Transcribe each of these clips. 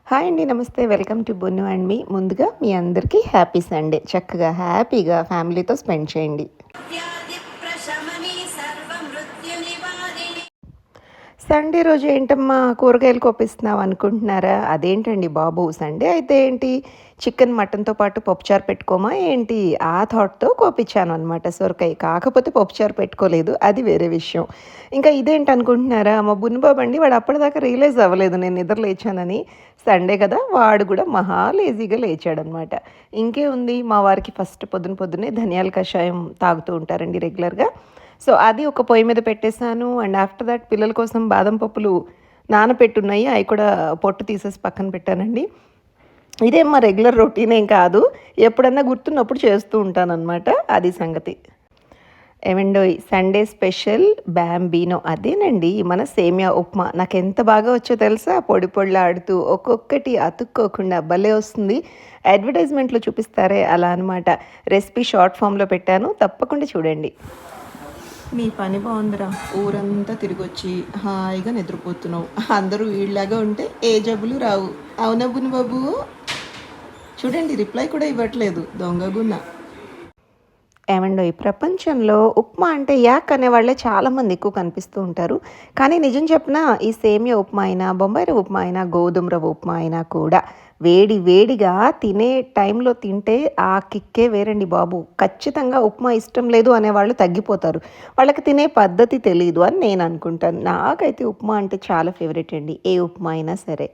Hi అండి. నమస్తే. Welcome to బొన్ను and మీ. ముందుగా మీ అందరికీ హ్యాపీ సండే. చక్కగా హ్యాపీగా ఫ్యామిలీతో స్పెండ్ చేయండి. సండే రోజు ఏంటమ్మా కూరగాయలు కోపిస్తున్నావు అనుకుంటున్నారా? అదేంటండి బాబు, సండే అయితే ఏంటి, చికెన్ మటన్తో పాటు పప్పుచారు పెట్టుకోమా ఏంటి? ఆ థాట్తో కోపించాను అనమాట సొరకాయ. కాకపోతే పప్పుచారు పెట్టుకోలేదు, అది వేరే విషయం. ఇంకా ఇదేంటి అనుకుంటున్నారా? మా బున్నుబాబు అండి, వాడు అప్పటిదాకా రియలైజ్ అవ్వలేదు నేను నిద్ర లేచానని. సండే కదా, వాడు కూడా మహా లేజీగా లేచాడనమాట. ఇంకే ఉంది, మా వారికి ఫస్ట్ పొద్దున్నే ధనియాల కషాయం తాగుతూ ఉంటారండి రెగ్యులర్గా. సో అది ఒక పొయ్యి మీద పెట్టేశాను. అండ్ ఆఫ్టర్ దట్ పిల్లల కోసం బాదం పప్పులు నానపెట్టున్నాయి, అవి కూడా పొట్టు తీసేసి పక్కన పెట్టానండి. ఇదేం మా రెగ్యులర్ రొటీనేం కాదు, ఎప్పుడన్నా గుర్తున్నప్పుడు చేస్తూ ఉంటానన్నమాట. అది సంగతి. ఏమండోయ్, సండే స్పెషల్ బ్యాంబీనో, అదేనండి మన సేమియా ఉప్మా. నాకు ఎంత బాగా వచ్చో తెలుసా, పొడి పొడిలాడుతూ ఒక్కొక్కటి అతుక్కోకుండా భలే వస్తుంది. అడ్వర్టైజ్మెంట్లో చూపిస్తారే అలా అనమాట. రెసిపీ షార్ట్ ఫామ్లో పెట్టాను, తప్పకుండా చూడండి. నీ పని బాగుందిరా, ఊరంతా తిరిగొచ్చి హాయిగా నిద్రపోతున్నావు. అందరూ వీళ్ళలాగా ఉంటే ఏ జబ్బులు రావు. అవునబ్బుని బాబు. చూడండి, రిప్లై కూడా ఇవ్వట్లేదు దొంగగున్న. ఏమండో, ఈ ప్రపంచంలో ఉప్మా అంటే యాక్ అనేవాళ్ళే చాలామంది ఎక్కువ కనిపిస్తూ ఉంటారు. కానీ నిజం చెప్పిన, ఈ సేమియా ఉప్మా అయినా, బొంబాయి రవ్వ ఉప్మా అయినా, గోధుమ రవ్వ ఉప్మా అయినా కూడా వేడి వేడిగా తినే టైంలో తింటే ఆ కిక్కే వేరండి బాబు. ఖచ్చితంగా ఉప్మా ఇష్టం లేదు అనేవాళ్ళు తగ్గిపోతారు. వాళ్ళకి తినే పద్ధతి తెలియదు అని నేను అనుకుంటాను. నాకైతే ఉప్మా అంటే చాలా ఫేవరెట్ అండి, ఏ ఉప్మా అయినా సరే.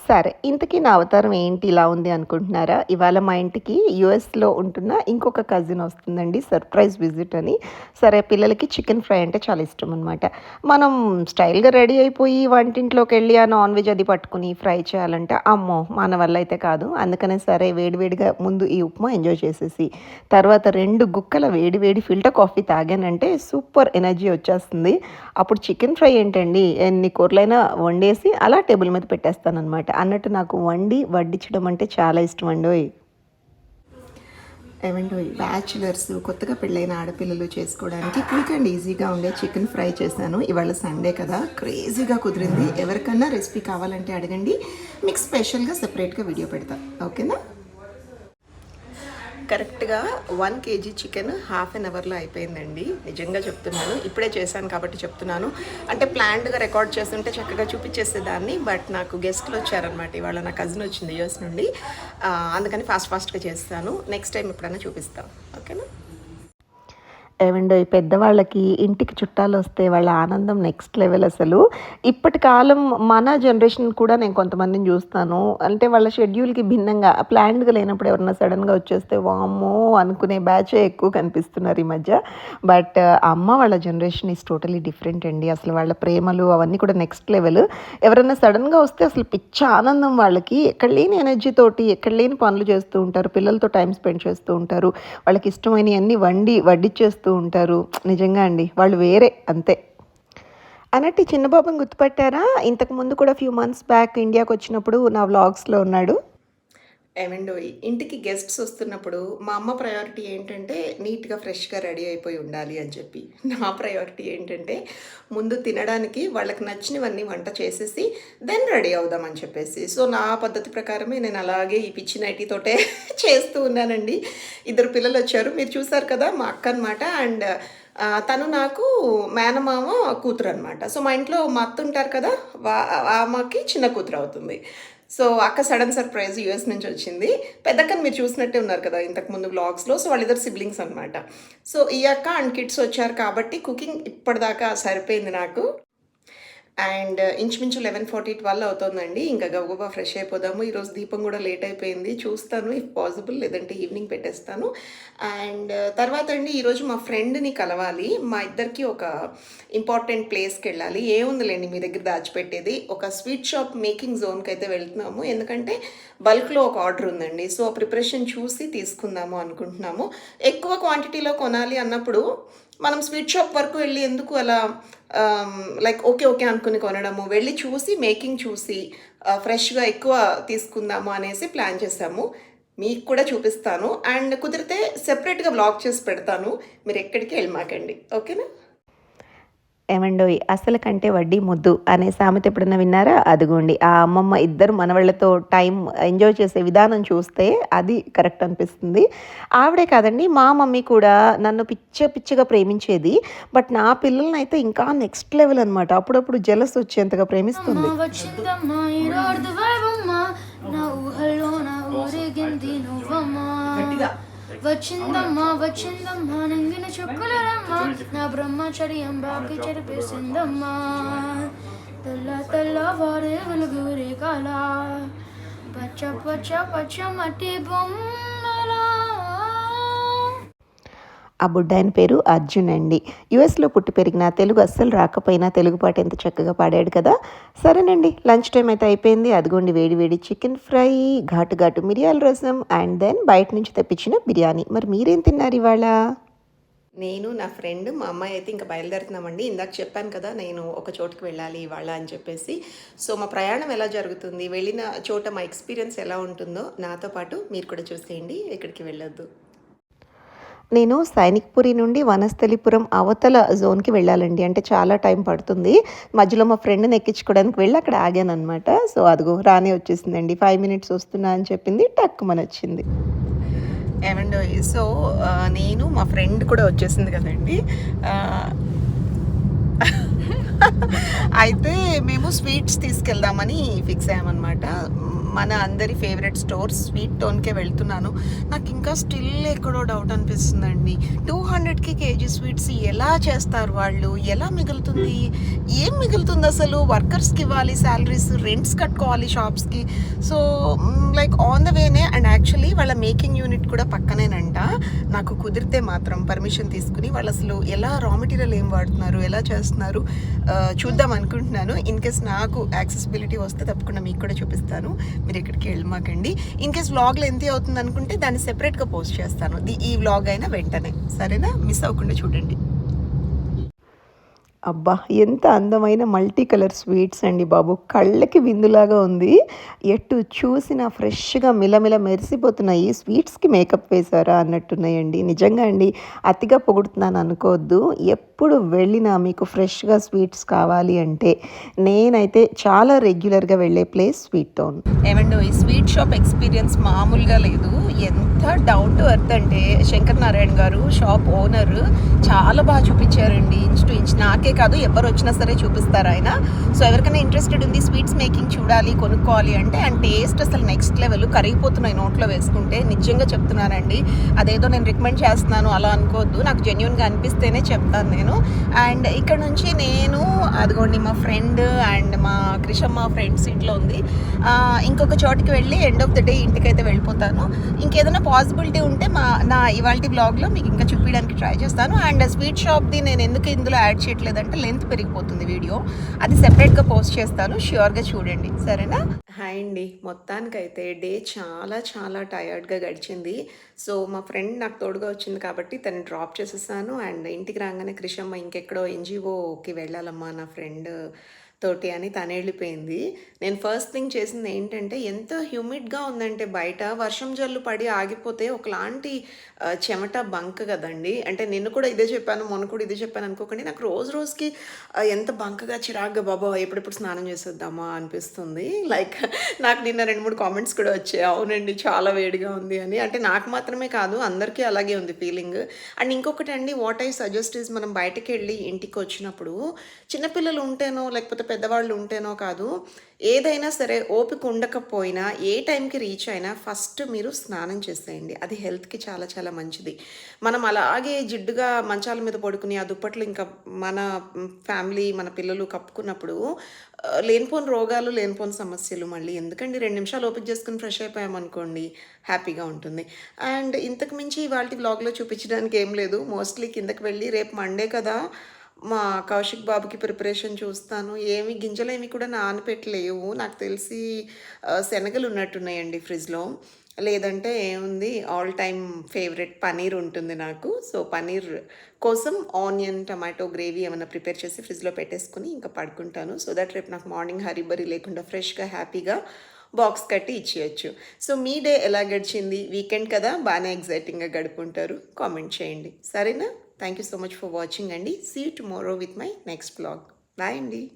సరే, ఇంతకీ నా అవతారం ఏంటి ఇలా ఉంది అనుకుంటున్నారా? ఇవాళ మా ఇంటికి యూఎస్లో ఉంటున్న ఇంకొక కజిన్ వస్తుందండి, సర్ప్రైజ్ విజిట్ అని. సరే, పిల్లలకి చికెన్ ఫ్రై అంటే చాలా ఇష్టం అనమాట. మనం స్టైల్గా రెడీ అయిపోయి వంటింట్లోకి వెళ్ళి ఆ నాన్ వెజ్ అది పట్టుకుని ఫ్రై చేయాలంటే అమ్మో మన వల్ల అయితే కాదు. అందుకనే సరే, వేడివేడిగా ముందు ఈ ఉప్మా ఎంజాయ్ చేసేసి తర్వాత 2 గుక్కల వేడివేడి ఫిల్టర్ కాఫీ తాగానంటే సూపర్ ఎనర్జీ వచ్చేస్తుంది. అప్పుడు చికెన్ ఫ్రై ఏంటండి, ఎన్ని కూరలైనా వండేసి అలా టేబుల్ మీద పెట్టేస్తాను అనమాట. అన్నట్టు నాకు వడ్డించడం అంటే చాలా ఇష్టం అండి. ఏమండోయ్, బ్యాచులర్స్, కొత్తగా పెళ్ళైన ఆడపిల్లలు చేసుకోవడానికి క్విక్ అండ్ ఈజీగా ఉండే చికెన్ ఫ్రై చేశాను. ఇవాళ సండే కదా, క్రేజీగా కుదిరింది. ఎవరికన్నా రెసిపీ కావాలంటే అడగండి, మీకు స్పెషల్గా సెపరేట్గా వీడియో పెడతా, ఓకేనా? కరెక్ట్గా 1 kg చికెన్ హాఫ్ అన్ అవర్లో అయిపోయిందండి. నిజంగా చెప్తున్నాను, ఇప్పుడే చేశాను కాబట్టి చెప్తున్నాను. అంటే ప్లాన్డ్గా రికార్డ్ చేస్తుంటే చక్కగా చూపించేసేదాన్ని, బట్ నాకు గెస్ట్లు వచ్చారనమాట. ఇవాళ నా కజిన్ వచ్చింది యూఎస్ నుండి, అందుకని ఫాస్ట్గా చేస్తాను. నెక్స్ట్ టైం ఎప్పుడైనా చూపిస్తాను, ఓకేనా? ఏమండో, ఈ పెద్దవాళ్ళకి ఇంటికి చుట్టాలు వస్తే వాళ్ళ ఆనందం నెక్స్ట్ లెవెల్ అసలు. ఇప్పటి కాలం మన జనరేషన్ కూడా నేను కొంతమందిని చూస్తాను, అంటే వాళ్ళ షెడ్యూల్కి భిన్నంగా ప్లాన్డ్గా లేనప్పుడు ఎవరన్నా సడన్గా వచ్చేస్తే వామ్మో అనుకునే బ్యాచే ఎక్కువ కనిపిస్తున్నారు ఈ మధ్య. బట్ అమ్మ వాళ్ళ జనరేషన్ ఈజ్ టోటలీ డిఫరెంట్ అండి. అసలు వాళ్ళ ప్రేమలు అవన్నీ కూడా నెక్స్ట్ లెవెల్. ఎవరైనా సడన్గా వస్తే అసలు పిచ్చ ఆనందం వాళ్ళకి. ఎక్కడ లేని ఎనర్జీ తోటి ఎక్కడ లేని పనులు చేస్తూ ఉంటారు, పిల్లలతో టైం స్పెండ్ చేస్తూ ఉంటారు, వాళ్ళకి ఇష్టమైనవన్నీ వడ్డిచ్చేస్తూ ఉంటారు. నిజంగా అండి, వాళ్ళు వేరే, అంతే. అన్నట్టు చిన్న బాబుని గుర్తుపట్టారా? ఇంతకు ముందు కూడా ఫ్యూ మంత్స్ బ్యాక్ ఇండియాకి వచ్చినప్పుడు నా వ్లాగ్స్లో ఉన్నాడు. ఏమండో, ఇంటికి గెస్ట్స్ వస్తున్నప్పుడు మా అమ్మ ప్రయారిటీ ఏంటంటే నీట్గా ఫ్రెష్గా రెడీ అయిపోయి ఉండాలి అని చెప్పి. నా ప్రయారిటీ ఏంటంటే ముందు తినడానికి వాళ్ళకి నచ్చినవన్నీ వంట చేసేసి దెన్ రెడీ అవుదామని చెప్పేసి. సో నా పద్ధతి ప్రకారమే నేను అలాగే ఈ పిచ్చి నైటీతోటే చేస్తూ ఉన్నానండి. 2 పిల్లలు వచ్చారు, మీరు చూసారు కదా, మా అక్క అనమాట. అండ్ తను నాకు మేనమామ కూతురు అనమాట. సో మా ఇంట్లో మా అత్త ఉంటారు కదా, ఆమెకి చిన్న కూతురు అవుతుంది. సో అక్క సడన్ సర్ప్రైజ్ యూఎస్ నుంచి వచ్చింది. పెద్దక్కని మీరు చూసినట్టే ఉన్నారు కదా ఇంతకుముందు వ్లాగ్స్లో. సో వాళ్ళిద్దరు సిబ్లింగ్స్ అనమాట. సో ఈ అక్క అండ్ కిడ్స్ వచ్చారు కాబట్టి కుకింగ్ ఇప్పటిదాకా సరిపోయింది నాకు. అండ్ ఇంచుమించు 11:40, 12 అవుతుందండి. ఇంకా గబగబా ఫ్రెష్ అయిపోదాము. ఈరోజు దీపం కూడా లేట్ అయిపోయింది, చూస్తాను ఇఫ్ పాసిబుల్, లేదంటే ఈవినింగ్ పెట్టేస్తాను. అండ్ తర్వాత అండి, ఈరోజు మా ఫ్రెండ్ని కలవాలి. మా ఇద్దరికి ఒక ఇంపార్టెంట్ ప్లేస్కి వెళ్ళాలి. ఏముందిలేండి మీ దగ్గర దాచిపెట్టేది, ఒక స్వీట్ షాప్ మేకింగ్ జోన్కి అయితే వెళ్తున్నాము. ఎందుకంటే బల్క్లో ఒక ఆర్డర్ ఉందండి. సో ప్రిపరేషన్ చూసి తీసుకుందాము అనుకుంటున్నాము. ఎక్కువ క్వాంటిటీలో కొనాలి అన్నప్పుడు మనం స్వీట్ షాప్ వరకు వెళ్ళి ఎందుకు అలా లైక్ ఓకే అనుకుని కొనడము, వెళ్ళి చూసి మేకింగ్ చూసి ఫ్రెష్గా ఎక్కువ తీసుకుందాము అనేసి ప్లాన్ చేసాము. మీకు కూడా చూపిస్తాను, అండ్ కుదిరితే సెపరేట్గా బ్లాగ్ చేసి పెడతాను. మీరు ఎక్కడికి వెళ్ళమాకండి, ఓకేనా? ఏమండోయ్ అసలు కంటే వడ్డీ ముద్దు అనే సామెత ఎప్పుడన్నా విన్నారా? అదిగోండి ఆ అమ్మమ్మ ఇద్దరు మనవళ్ళతో టైం ఎంజాయ్ చేసే విధానం చూస్తే అది కరెక్ట్ అనిపిస్తుంది. ఆవిడే కాదండి మా మమ్మీ కూడా నన్ను పిచ్చగా ప్రేమించేది. బట్ నా పిల్లలనైతే ఇంకా నెక్స్ట్ లెవెల్ అనమాట. అప్పుడప్పుడు జెలస్ వచ్చేంతగా ప్రేమిస్తుంది. వచ్చిందమ్మా ఈరోజు వైవమ్మా నా ఊహల్లో నా ఊరేగింది నువ్వమ్మా వచ్చిందమ్మా నంగిన చుక్కలమ్మా నా బ్రహ్మచర్యం బాకి చెరిపేసిందమ్మా తెల్లవారే వెలుగురే కాల పచ్చ మట్టి బొమ్మలా. ఆ బుడ్డాయన పేరు అర్జున్ అండి. యుఎస్లో పుట్టి పెరిగిన తెలుగు అస్సలు రాకపోయినా తెలుగు పాట ఎంత చక్కగా పాడాడు కదా. సరేనండి లంచ్ టైం అయితే అయిపోయింది. అదిగోండి వేడి చికెన్ ఫ్రై, ఘాటు మిరియాల రసం అండ్ దెన్ బయట నుంచి తెప్పించిన బిర్యానీ. మరి మీరేం తిన్నారు ఇవాళ? నేను నా ఫ్రెండ్ మా అమ్మాయి అయితే ఇంకా బయలుదేరుతున్నామండి. ఇందాక చెప్పాను కదా నేను ఒక చోటుకి వెళ్ళాలి ఇవాళ అని చెప్పేసి. సో మా ప్రయాణం ఎలా జరుగుతుంది, వెళ్ళిన చోట మా ఎక్స్పీరియన్స్ ఎలా ఉంటుందో నాతో పాటు మీరు కూడా చూసేయండి. ఎక్కడికి వెళ్ళొద్దు. నేను సైనిక్పురి నుండి వనస్థలిపురం అవతల జోన్కి వెళ్ళాలండి. అంటే చాలా టైం పడుతుంది. మధ్యలో మా ఫ్రెండ్ని ఎక్కించుకోవడానికి వెళ్ళి అక్కడ ఆగాను అనమాట. సో అదిగో రానే వచ్చేసిందండి. 5 minutes వస్తున్నా అని చెప్పింది, టక్కుమని వచ్చింది. ఏమండో సో నేను మా ఫ్రెండ్ కూడా వచ్చేసింది కదండి. అయితే మేము స్వీట్స్ తీసుకెళ్దామని ఫిక్స్ అయ్యామన్నమాట. మన అందరి ఫేవరెట్ స్టోర్ స్వీట్ టోన్కే వెళ్తున్నాను. నాకు ఇంకా స్టిల్ ఎక్కడో డౌట్ అనిపిస్తుందండి. 200కి కేజీ స్వీట్స్ ఎలా చేస్తారు వాళ్ళు? ఎలా మిగులుతుంది? ఏం మిగులుతుంది అసలు? వర్కర్స్కి ఇవ్వాలి శాలరీస్, రెంట్స్ కట్టుకోవాలి షాప్స్కి. సో లైక్ ఆన్ ద వేనే. అండ్ యాక్చువల్లీ వాళ్ళ మేకింగ్ యూనిట్ కూడా పక్కనేనంట. నాకు కుదిరితే మాత్రం పర్మిషన్ తీసుకుని వాళ్ళు అసలు ఎలా రా మెటీరియల్ ఏం వాడుతున్నారు, ఎలా చేస్తున్నారు చూద్దాం అనుకుంటున్నాను. ఇన్ కేస్ నాకు యాక్సెసిబిలిటీ వస్తే తప్పకుండా మీకు కూడా చూపిస్తాను. మీరు ఎక్కడికి వెళ్ళమాకండి. ఇన్ కేస్ వ్లాగ్ లెంతీ అవుతుంది అనుకుంటే దాన్ని సెపరేట్గా పోస్ట్ చేస్తాను. ఈ వ్లాగ్ అయినా వెంటనే, సరేనా? మిస్ అవ్వకుండా చూడండి. అబ్బా ఎంత అందమైన మల్టీ కలర్ స్వీట్స్ అండి బాబు. కళ్ళకి విందులాగా ఉంది. ఎటు చూసినా ఫ్రెష్గా మిలమిల మెరిసిపోతున్నాయి. ఈ స్వీట్స్కి మేకప్ వేశారా అన్నట్టున్నాయండి. నిజంగా అండి అతిగా పొగుడుతున్నాను అనుకోవద్దు. ఎప్పుడు వెళ్ళినా మీకు ఫ్రెష్గా స్వీట్స్ కావాలి అంటే నేనైతే చాలా రెగ్యులర్గా వెళ్ళే ప్లేస్ స్వీట్ టౌన్. ఏమండో ఈ స్వీట్ షాప్ ఎక్స్పీరియన్స్ మామూలుగా లేదు. ఎంత డౌన్ టు ఎర్త్ అంటే శంకర్ నారాయణ గారు షాప్ ఓనర్ చాలా బాగా చూపించారండి. Inch to inch. నాకే కాదు ఎవరు వచ్చినా సరే చూపిస్తారు ఆయన. సో ఎవరికైనా ఇంట్రెస్టెడ్ ఉంది స్వీట్స్ మేకింగ్ చూడాలి, కొనుక్కోవాలి అంటే అండ్ టేస్ట్ అసలు నెక్స్ట్ లెవెల్. కరిగిపోతున్నాయి నోట్లో వేసుకుంటే. నిజంగా చెప్తున్నానండి. అదేదో నేను రికమెండ్ చేస్తున్నాను అలా అనుకోవద్దు. నాకు జెన్యూన్గా అనిపిస్తేనే చెప్తాను నేను. అండ్ ఇక్కడ నుంచి నేను అదిగోండి మా ఫ్రెండ్ అండ్ మా క్రిషమ్మ ఫ్రెండ్ సీట్లో ఉంది. ఇంకొక చోటికి వెళ్ళి ఎండ్ ఆఫ్ ద డే ఇంటికైతే వెళ్ళిపోతాను. ఇంకేదైనా పాసిబిలిటీ ఉంటే నా ఇవాల్టి బ్లాగ్లో మీకు ఇంకా చూపించడానికి ట్రై చేస్తాను. అండ్ స్వీట్ షాప్ది నేను ఎందుకు ఇందులో యాడ్ చేయట్లేదంటే లెంత్ పెరిగిపోతుంది వీడియో. అది సెపరేట్గా పోస్ట్ చేస్తాను. ష్యూర్గా చూడండి, సరేనా? హాయ్ అండి. మొత్తానికైతే డే చాలా టయర్డ్గా గడిచింది. సో మా ఫ్రెండ్ నాకు తోడుగా వచ్చింది కాబట్టి తను డ్రాప్ చేసేసాను. అండ్ ఇంటికి రాగానే క్రిషమ్మ ఇంకెక్కడో ఎన్జిఓకి వెళ్ళాలమ్మా నా ఫ్రెండ్ తోటి అని తను వెళ్ళిపోయింది. నేను ఫస్ట్ థింగ్ చేసింది ఏంటంటే ఎంత హ్యూమిడ్గా ఉందంటే బయట వర్షం జల్లు పడి ఆగిపోతే ఒకలాంటి చెమట బంక కదండి. అంటే నిన్ను కూడా ఇదే చెప్పాను, మొన్న కూడా ఇదే చెప్పాను అనుకోకండి. నాకు రోజుకి ఎంత బంకగా చిరాగ్గా బాబా ఎప్పుడెప్పుడు స్నానం చేసేద్దామా అనిపిస్తుంది. లైక్ నాకు నిన్న 2-3 కామెంట్స్ కూడా వచ్చాయి. అవునండి చాలా వేడిగా ఉంది అని. అంటే నాకు మాత్రమే కాదు అందరికీ అలాగే ఉంది ఫీలింగ్. అండ్ ఇంకొకటి అండి, వాట్ ఐ సజెస్ట్ ఈజ్ మనం బయటకు వెళ్ళి ఇంటికి వచ్చినప్పుడు చిన్నపిల్లలు ఉంటేనో లేకపోతే పెద్దవాళ్ళు ఉంటేనో కాదు, ఏదైనా సరే ఓపిక ఉండకపోయినా ఏ టైంకి రీచ్ అయినా ఫస్ట్ మీరు స్నానం చేసేయండి. అది హెల్త్కి చాలా మంచిది. మనం అలాగే జిడ్డుగా మంచాల మీద పడుకుని ఆ దుప్పట్లు ఇంకా మన ఫ్యామిలీ మన పిల్లలు కప్పుకున్నప్పుడు లేనిపోని రోగాలు, లేనిపోని సమస్యలు. మళ్ళీ ఎందుకండి 2 నిమిషాలు ఓపిక చేసుకుని ఫ్రెష్ అయిపోయామనుకోండి హ్యాపీగా ఉంటుంది. అండ్ ఇంతకు మించి ఇవాళ వ్లాగ్లో చూపించడానికి ఏం లేదు. మోస్ట్లీ కిందకి వెళ్ళి రేపు మండే కదా మా కౌశిక్ బాబుకి ప్రిపరేషన్ చూస్తాను. గింజలేమి కూడా నానపెట్టలేవు. నాకు తెలిసి శనగలు ఉన్నట్టున్నాయండి ఫ్రిడ్జ్లో. లేదంటే ఏముంది, ఆల్ టైమ్ ఫేవరెట్ పనీర్ ఉంటుంది నాకు. సో పనీర్ కోసం ఆనియన్ టమాటో గ్రేవీ ఏమైనా ప్రిపేర్ చేసి ఫ్రిడ్జ్లో పెట్టేసుకుని ఇంకా పడుకుంటాను. సో దట్ రేపు నాకు మార్నింగ్ హరీబరీ లేకుండా ఫ్రెష్గా హ్యాపీగా బాక్స్ కట్టి ఇచ్చేయచ్చు. సో మీ డే ఎలా గడిచింది? వీకెండ్ కదా, బాగానే ఎగ్జైటింగ్గా గడుపుంటారు. కామెంట్ చేయండి, సరేనా? Thank you so much for watching అండి. See you tomorrow with my next blog. Bye అండి.